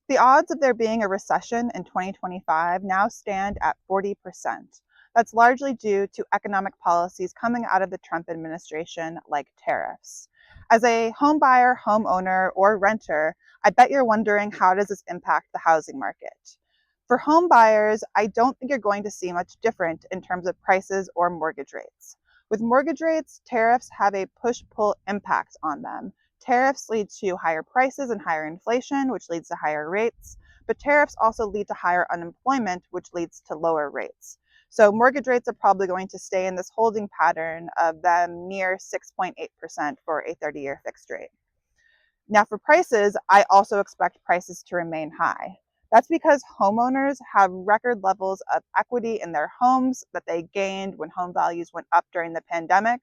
The odds of there being a recession in 2025 now stand at 40%. That's largely due to economic policies coming out of the Trump administration, like tariffs. As a home buyer, homeowner, or renter, I bet you're wondering, how does this impact the housing market? For home buyers, I don't think you're going to see much different in terms of prices or mortgage rates. With mortgage rates, tariffs have a push-pull impact on them. Tariffs lead to higher prices and higher inflation, which leads to higher rates, but tariffs also lead to higher unemployment, which leads to lower rates. So mortgage rates are probably going to stay in this holding pattern of them near 6.8% for a 30-year fixed rate. Now for prices, I also expect prices to remain high. That's because homeowners have record levels of equity in their homes that they gained when home values went up during the pandemic.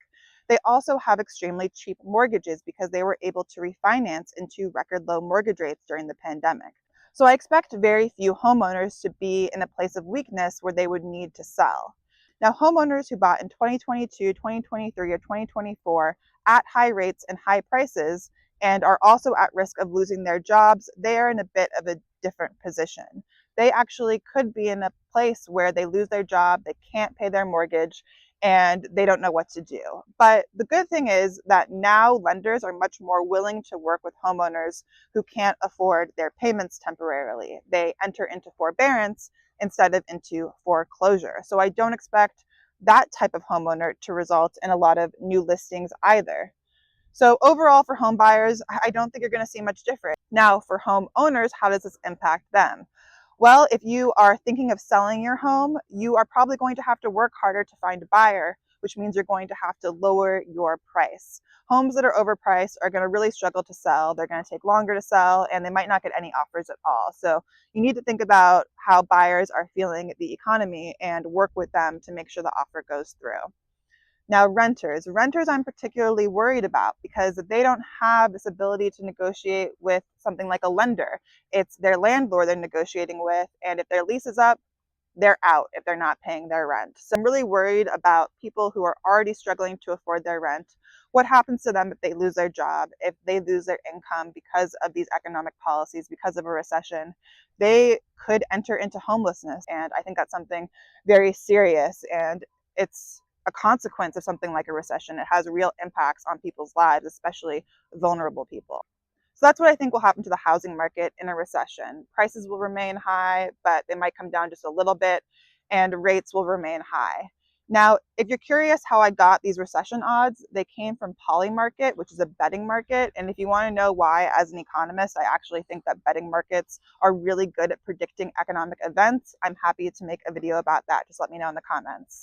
They also have extremely cheap mortgages because they were able to refinance into record low mortgage rates during the pandemic. So I expect very few homeowners to be in a place of weakness where they would need to sell. Now, homeowners who bought in 2022, 2023, or 2024 at high rates and high prices and are also at risk of losing their jobs, they are in a bit of a different position. They actually could be in a place where they lose their job, they can't pay their mortgage, and they don't know what to do. But the good thing is that now lenders are much more willing to work with homeowners who can't afford their payments temporarily. They enter into forbearance instead of into foreclosure. So I don't expect that type of homeowner to result in a lot of new listings either. So overall, for home buyers, I don't think you're going to see much different. Now, for home owners, how does this impact them? Well, if you are thinking of selling your home, you are probably going to have to work harder to find a buyer, which means you're going to have to lower your price. Homes that are overpriced are going to really struggle to sell. They're going to take longer to sell, and they might not get any offers at all. So you need to think about how buyers are feeling the economy and work with them to make sure the offer goes through. Now, renters I'm particularly worried about because they don't have this ability to negotiate with something like a lender. It's their landlord they're negotiating with, and if their lease is up, they're out if they're not paying their rent. So I'm really worried about people who are already struggling to afford their rent. What happens to them if they lose their job, if they lose their income because of these economic policies, because of a recession? They could enter into homelessness, and I think that's something very serious, and it's a consequence of something like a recession. It has real impacts on people's lives, especially vulnerable people. So that's what I think will happen to the housing market in a recession. Prices will remain high, but they might come down just a little bit, and rates will remain high. Now, if you're curious how I got these recession odds, they came from Polymarket, which is a betting market. And if you want to know why, as an economist, I actually think that betting markets are really good at predicting economic events, I'm happy to make a video about that. Just let me know in the comments.